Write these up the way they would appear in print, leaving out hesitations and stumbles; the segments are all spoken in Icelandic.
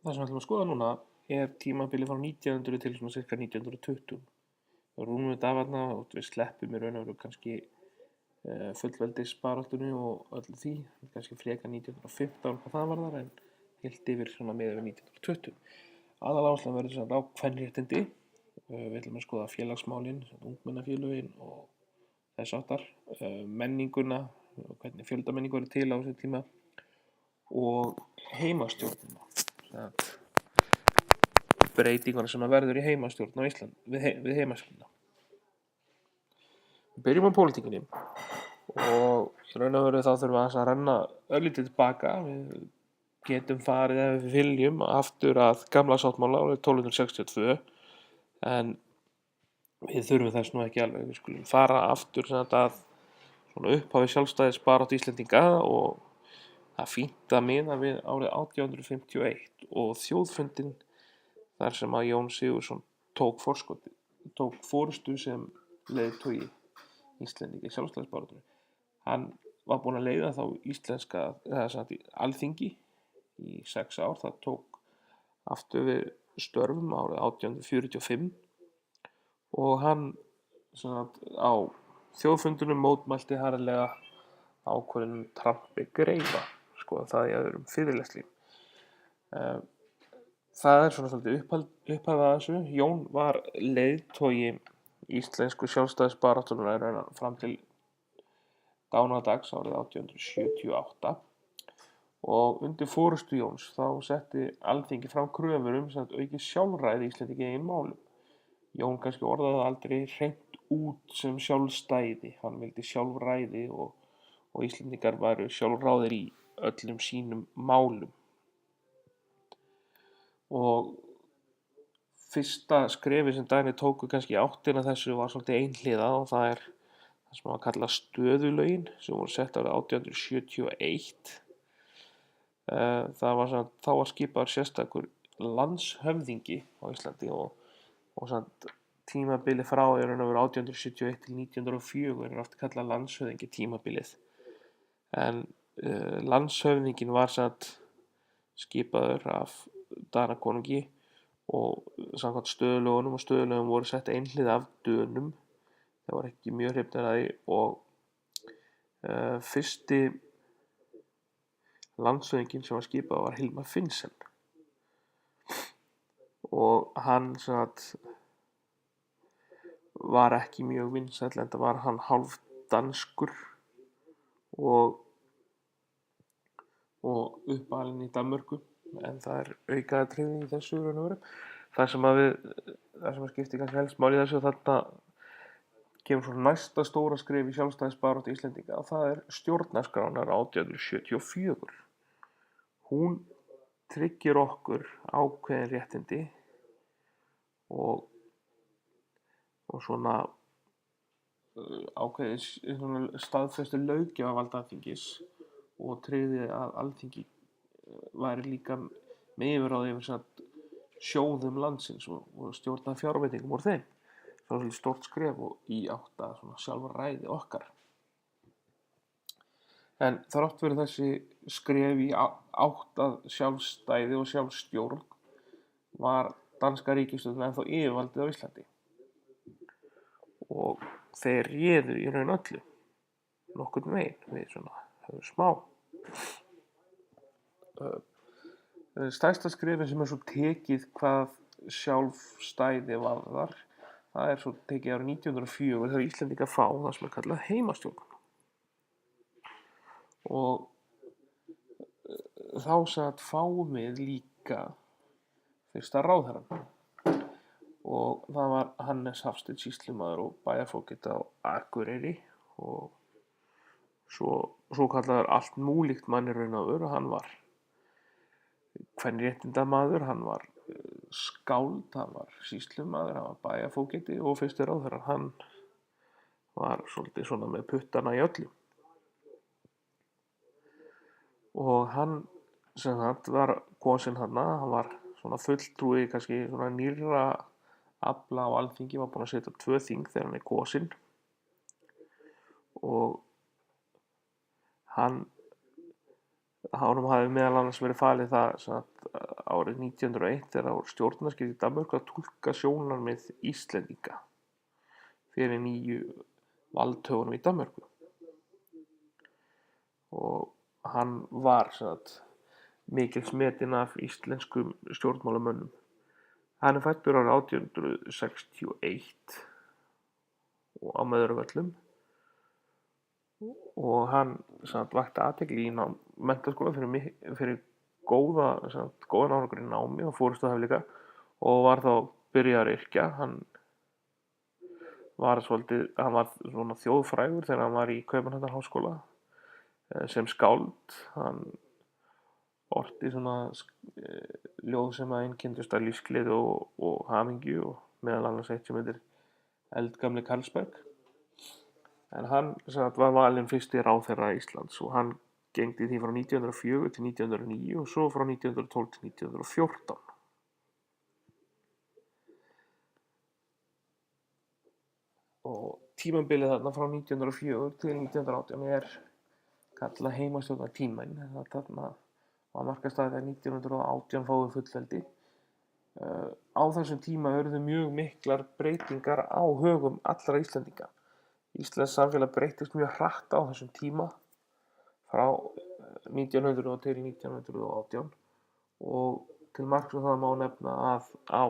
Það sem við ætlum að skoða núna er tímabilið frá 1900 til svona cirka 1920. Það rúmum við dagarna og við sleppum í raun og veru kannski fullveldisbaráttunni og öllu því, kannski frekar 1915 hvað það varðar en heilt yfir svona miðað við 1920. Aðaláherslan verður svona á kvenréttindi. Við ætlum að skoða félagsmálin, ungmennafélögin og þess háttar, menninguna, hvernig fjöldamenning verður til á þessum tíma og heimastjórnina, breytinguna sem verður í heimastjórn á Íslandi við heimastjórnina. Við byrjum á pólitíkinni og í raun og veru þá þurfum við að renna örlítið tilbaka. Við getum farið ef við viljum aftur að gamla sáttmála árið 1262 en við þurfum þess nú ekki alveg. Við skulum fara aftur að svona upphafi sjálfstæðisbaráttu Íslendinga og það fínt að miða við árið 1851 og þjóðfundinn þar sem að Jón Sigurðsson tók forystu sem leiðtogi Íslendinga í sjálfstæðisbaráttunni. Hann var búinn að leiða þá íslenska alþingi í 6 ár. Það tók aftur við störfum árið 1845 og hann á þjóðfundunum mótmælti harðlega ákvörðun Trampi greifa, skoðum það í öðrum fyrirlestri. Það er svona svolítið upphafið að þessu. Jón var leiðtogi íslensku sjálfstæðisbaráttunnar fram til dánardags árið 1878 og undir forystu Jóns þá setti Alþingi fram kröfur aukið sjálfræði Íslendinga í eigin málum. Jón kannski orðaði aldrei hreint út sem sjálfstæði, hann vildi sjálfræði og Íslendingar væru sjálfráðir í öllum sínum málum. Og fyrsta skrefi sem Danir tóku kannski í áttina þessu var svolítið einhliða og það er það sem var kallað stöðulögin sem voru sett árið 1871. Þá var skipaður sérstakur landshöfðingi á Íslandi og tímabilið frá í raun og veru 1871 til 1904 er oft kallað landshöfðingi tímabilið. En landshöfðinginn var skipaður af Danakonungi og samkvæmt stöðulögunum og stöðulögum voru sett einhliða af Dönum. Það var ekki mjög hrifnir af því og fyrsti landshöfðinginn sem var skipaður var Hilmar Finnsen og hann var ekki mjög vinsæll enda var hann hálf danskur og uppalinn í Danmörku, en það er aukaatriði í þessu raun og veru. Það sem skiptir kannski helst máli í þessu þarna kemur svona næsta stóra skref í sjálfstæðisbaráttu Íslendinga og það er stjórnarskráin 1874. Hún tryggir okkur ákveðin réttindi og svona ákveðin staðfestu löggjafarvald Alþingis og tryggði að Alþingi væri líka með yfirráð yfir sjóðum landsins og stjórna fjárveitingum úr þeim. Það var svolítið stórt skref og í átt að sjálfræði okkar. En þrátt fyrir þessi skref í átt að sjálfstæði og sjálfstjórn var danska ríkisstjórnin ennþá yfirvaldið á Íslandi og þeir réðu í raun öllu nokkurn veginn við höfum smá. Stærsta skrefið sem er svo tekið hvað sjálfstæði varðar, það er svo tekið árið 1904 þegar Íslendingar fá það sem er kallað heimastjórn. Og þá fáum við líka fyrsta ráðherrann og það var Hannes Hafstein sýslumaður og bæjarfógeti á Akureyri og svo kallaður allt múlíkt mann í raun og veru. Hann var kvenréttindamaður, hann var skáld, hann var sýslumaður, hann var bæjarfógeti og fyrsti ráðherrann. Hann var svolítið svona með puttana í öllu. Og hann var kosinn hann var svona fulltrúi kannski svona nýrra afla á Alþingi, var búinn að setja 2 þing þegar hann er kosinn og honum hafi meðal annars verið falið það á árið 1901 þegar það voru stjórnarskipti í Danmörku að túlka sjónarmið Íslendinga fyrir nýju valdhöfunum í Danmörku. Og hann var mikils metinn af íslenskum stjórnmálamönnum. Hann fæddur árið 1861 og á Möðruvöllum og hann vakti athygli í menntaskóla fyrir góðan árangur í námi og forystuhæfileika og var þá byrjaður að yrkja. Hann var svona þjóðfrægur þegar hann var í Kaupmannahafnarháskóla sem skáld. Hann orti svona ljóð sem að einkenndust af lífsgleði og hamingju og meðal annars eitt sem heitir Eldgamli Karlsberg. En hann var valinn fyrsti ráðherra Íslands og hann gegndi því frá 1904 til 1909 og svo frá 1912 til 1914. Og tímabilið þarna frá 1904 til 1918 er kallað heimastjórnartíminn. Þarna var markaðsstaðið þegar 1918 fáið fullveldi. Á þessum tíma urðu mjög miklar breytingar á högum allra Íslendinga. Íslensk samfélag breyttist mjög hratt á þessum tíma frá 1900 til 1918 og til marks um það má nefna að á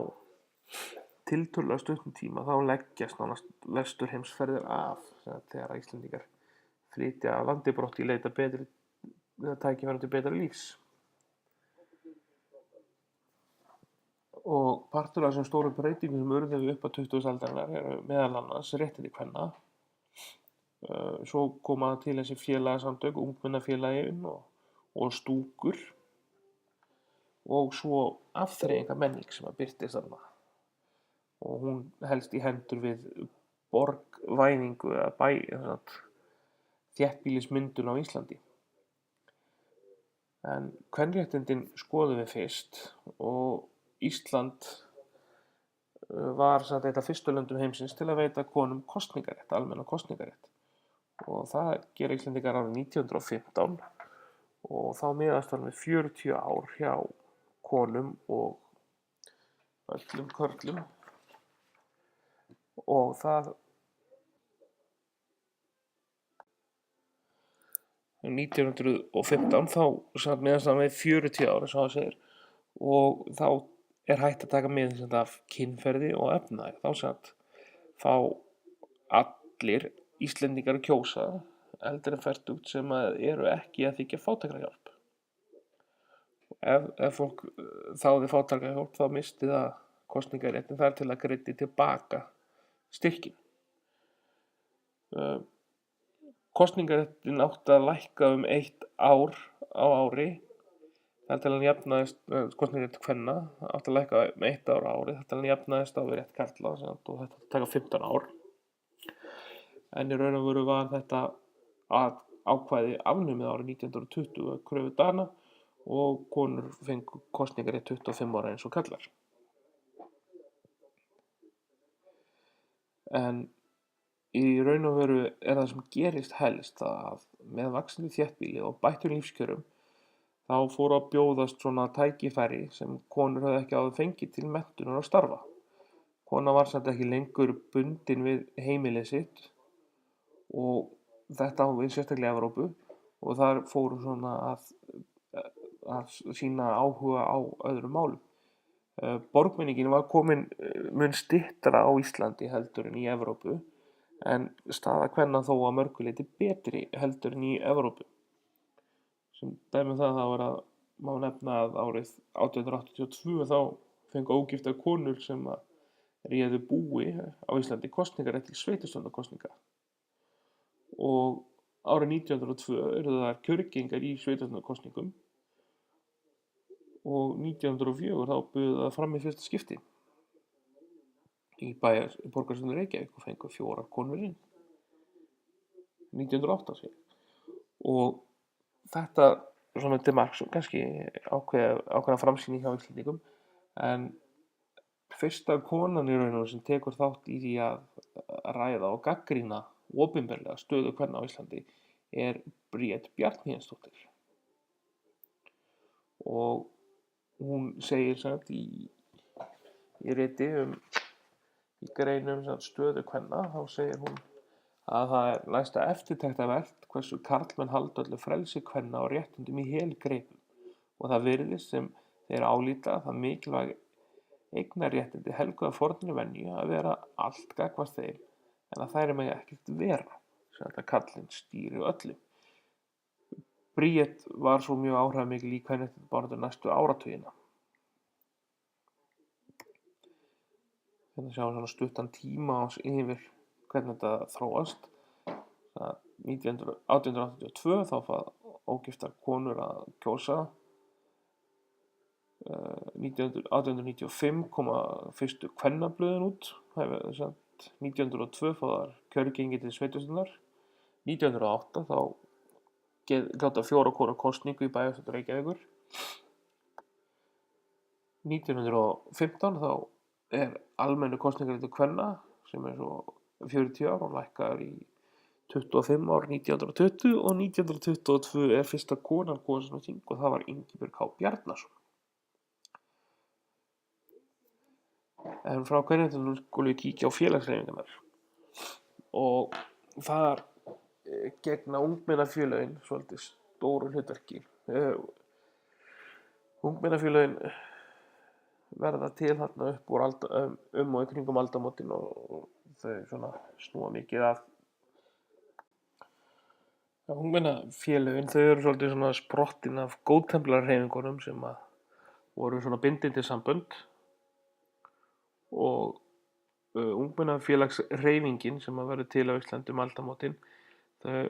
tiltölulega stuttum tíma þá leggjast nánast vesturheimsferðir af þegar Íslendingar flytja af landi brott í leita tækifærum til betra lífs. Og partur af þessum stóru breytingum sem urðu upp á 20. aldarinnar eru meðal annars réttindi kvenna. Svo koma til þessi félagasamtök, ungmennafélagin og stúkur og svo afþreyingarmenning sem að birtist þarna. Og hún helst í hendur við borgvæðingu eða þéttbýlismyndun á Íslandi. En kvenréttindin skoðum við fyrst og Ísland var eitt af fyrstu löndum heimsins til að veita konum kosningarétt, almennan kosningarétt. Og það gera Íslendingar árið 1915 og þá miðast hann við 40 ár hjá konum og öllum körlum. Og það 1915 þá miðast hann við 40 ár eins og það segir og þá er hægt að taka með af kynferði og efnahag. Þá fá allir Íslendingar að kjósa eldri en fertugt sem eru ekki að þiggja fátækrahjálp. Ef fólk þáði fátækrahjálp þá misti það kosningaréttin þar til að greiddi tilbaka styrkin. Kosningaréttin átti að lækka 1 ár á ári þar til hann jafnaðist, kosningarétt kvenna átti að lækka 1 ár á ári þar til hann jafnaðist á við rétt karla og þetta taka 15 ár. En í raun og veru var þetta ákvæði afnumið árið 1920 að kröfu Dana og konur fengu kosningarétt 25 ára eins og karlar. En í raun og veru er það sem gerist helst að með vaxandi þéttbýli og bættum lífskjörum þá fóru að bjóðast svona tækifæri sem konur höfðu ekki áður fengið til menntunar og starfa. Kona var samt ekki lengur bundin við heimilið sitt og þetta á við sérstaklega í Evrópu og þar fóru svona að sýna áhuga á öðrum málum. Borgmenningin var komin mun styttra á Íslandi heldur en í Evrópu en staða kvenna þó að mörgu leyti betri heldur en í Evrópu. Sem dæmi það var að má nefna að árið 1882 þá fengu ógiftar konur sem réðu búi á Íslandi kosningarétt til sveitarstjórnarkosninga. Og árið 1902 urðu þar kjörgengar í sveitarstjórnarkosningum og 1904 þá buðu það fram í fyrsta skipti í borgarstjórn Reykjavík og fengu 4 konur inn 1908 sér. Og þetta svona til marks kannski ákveðna framsýning hjá Íslendingum en fyrsta konan í raun og sem tekur þátt í því að ræða og gagnrýna opinberlega stöðu kvenna á Íslandi er Bríet Bjarnhéðinsdóttir. Og hún segir sagt í riti í greinum stöðu kvenna, þá segir hún að það er næsta eftirtektarvert hversu karlmenn halda öllu frelsi kvenna og réttindum í helgreipum og það virðist sem þeir álíta það mikilvæg eignarréttindi helguð af fornri venju að vera allt gagnvart þeim en að þær megi ekkert vera sem þetta karlinn stýri öllu. Bríet var svo mjög áhrifamikil í kvenréttindabaráttu næstu áratugina. Hérna sjáum við svona stuttan tíma yfir hvernig þetta þróast. 1882 þá fá ógiftar konur að kjósa. 1895 koma fyrstu kvennablöðin út. 1902 fá þar kjörgengi til sveitarstjórnar. 1908 þá gáta 4 konur kosningu í bæjarstjórn Reykjavíkur. 1915 þá er almennu kosningaréttur kvenna sem er svo 40 ár og lækkar í 25 ár 1920 og 1922 er fyrsta konan kosin á þing og það var Ingibjörg H. Bjarnason. En frá kvenréttindum skulum við kíkja á félagshreyfingarnar og þar gegna ungmennafélögin svolítið stóru hlutverki. Ungmennafélögin verða til þarna upp úr og í kringum aldamótin og þau svona snúa mikið að. Ungmennafélögin þau eru svolítið svona sprottin af góðtemplarahreyfingunum sem voru svona bindindi sambönd og ungmennafélagshreyfingin sem verður til á Íslandi aldamótin þau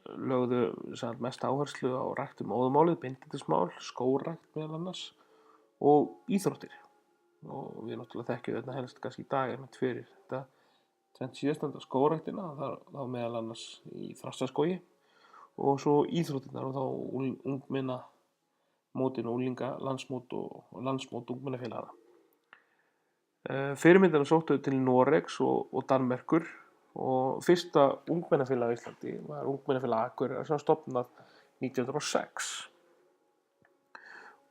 lögðu mest áherslu á rækt móðurmálið, bindindismál, skógrækt meðal annars og íþróttir og við náttúrulega þekkjum þetta helst kannski í dag einmitt fyrir þetta tvennt síðastnefnda skógræktina þá meðal annars í Þrastarskógi og svo íþróttirnar og þá ungmennamótin og unglinga landsmót og landsmót ungmennafélaga. Fyrirmyndirnar sóttu til Noregs og Danmerkur og fyrsta ungmennafélag á Íslandi var Ungmennafélag Akureyrar sem var stofnað 1906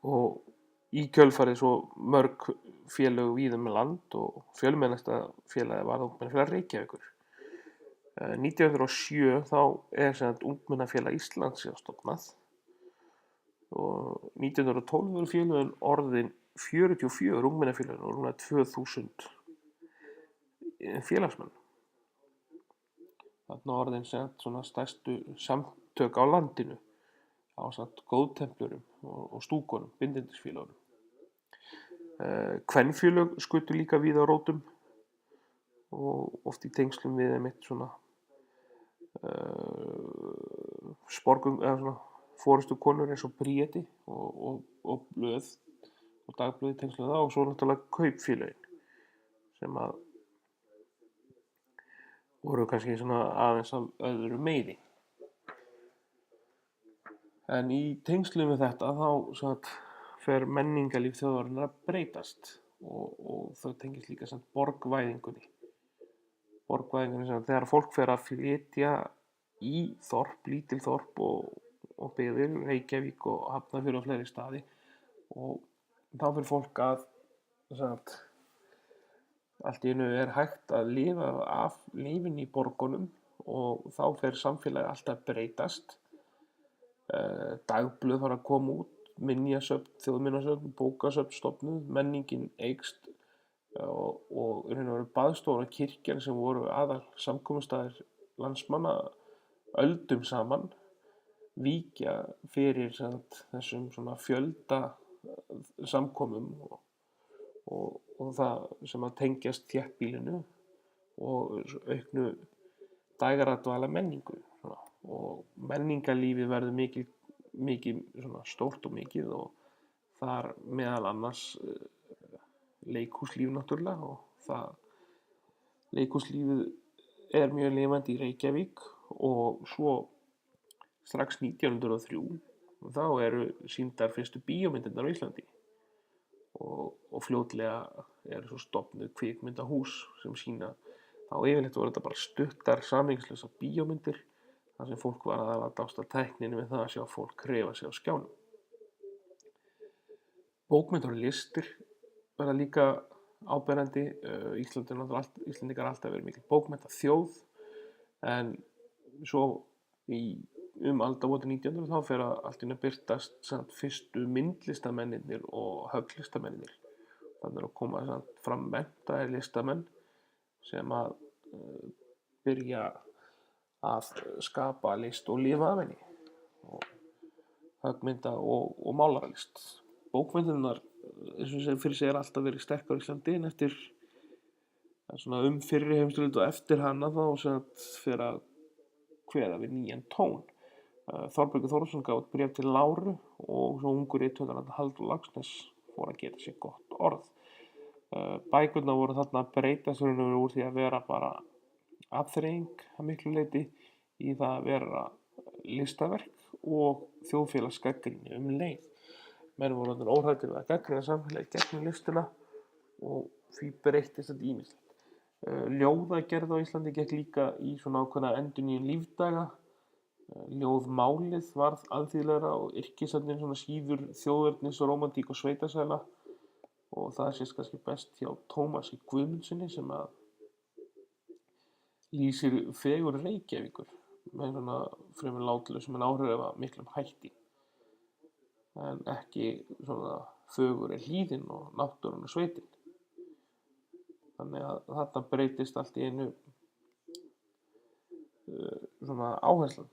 og í kjölfarið svo mörg félög víða um land og fjölmennasta félagið var Ungmennafélag Reykjavíkur. 1907 þá er Ungmennafélag Íslands stofnað og 1912 voru félögin orðin 44 ungmennafélögin og rúmlega 2000 félagsmenn. Þarna orðin svona stærstu samtök á landinu ásamt góðtemplurum og stúkunum, bindindisfélögunum. Kvenfélög skutu líka víða á rótum og oft í tengslum við einmitt svona sporgum eða svona forystukonur eins og Bríeti og blöð og dagblöð í tengslum við það og svo náttúrulega kaupfélögin sem voru kannski svona aðeins af öðru meiri. En í tengslum við þetta þá fer menningarlíf þjóðarinnar að breytast og það tengist líka borgvæðingunni. Borgvæðingunni þegar fólk fer að flytja í þorp, lítil þorp og byggðir, Reykjavík og Hafnarfjörð og fleiri staði og þá fer fólk að allt í einu er hægt að lifa af lífinu í borgunum og þá fer samfélagið alltaf að breytast. Dagblöð fara að koma út, minjasöfn, þjóðminjasöfn, bókasöfn stofnuð, menningin eykst og baðstofur og kirkjar sem voru aðal samkomustaðir landsmanna öldum saman víkja fyrir þessum svona fjölda samkomum og það sem að tengjast þéttbýlinu og auknu dægradvala menningu og menningarlífið verður mikið stórt og mikið og þar meðal annars leikhúslíf náttúrulega og það leikhúslífið er mjög lifandi í Reykjavík og svo strax 1903 þá eru sýndar fyrstu bíómyndirnar á Íslandi og fljótlega eru svo stofnuð kvikmyndahús sem sýna þá yfirleitt voru þetta bara stuttar samhengislausar bíómyndir þar sem fólk var að dást að tækninni við það að sjá fólk hreyfa sig á skjánum. Bókmenntir og listir verða líka áberandi. Íslendingar alltaf verið mikil bókmenntaþjóð, en svo aldamótin 1900 þá fer að allt í einu að birtast fyrstu myndlistamennirnir og högglistamennirnir. Þannig að koma fram menntaðir listamenn sem að byrja að skapa list og lifa af henni, og höggmynda og málaralist. Bókmyndirnar, eins og sem fyrir sig, alltaf verið sterkar á Íslandi, en eftir fyrri heimsstyrjöld og eftir hana þá fer að kveða við nýjan tón. Þorbergur Þórðarson gaf út bréf til Láru, og svo ungur rithöfundur Halldór Laxness fór að gera sér gott orð. Bækurnar voru þarna að breytast úr því að vera bara afþreying að miklu leyti í það að vera listaverk og þjóðfélagsgagnrýni leið. Menn voru óhræddir við að gagnrýna samfélagið gegnum listina, og því breyttist þetta ýmislegt. Ljóðagerð á Íslandi gekk líka í svona ákveðna endurnýjun lífdaga. Ljóðmálið varð alþýðlegra og yrkisefnin síður þjóðernis og rómantík og sveitasæla, og það sést kannski best hjá Tómasi Guðmundsssyni sem að lýsir fegurð Reykjavíkur með fremur látlausum en áhrifamiklum hætti, en ekki fögur hlíðin og náttúran og sveitin. Þannig að þarna breytist allt í einu áherslan,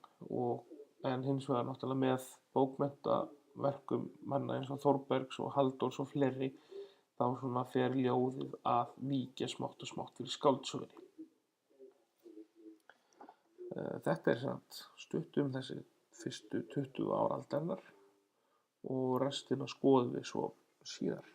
en hins vegar náttúrulega með bókmenntaverkum manna eins og Þórbergs og Halldórs og fleiri, þá fer ljóðið að víkja smátt og smátt fyrir skáldsögunni. Þetta stutt þessi fyrstu 20 ár aldarinnar, og restina skoðum við svo síðar.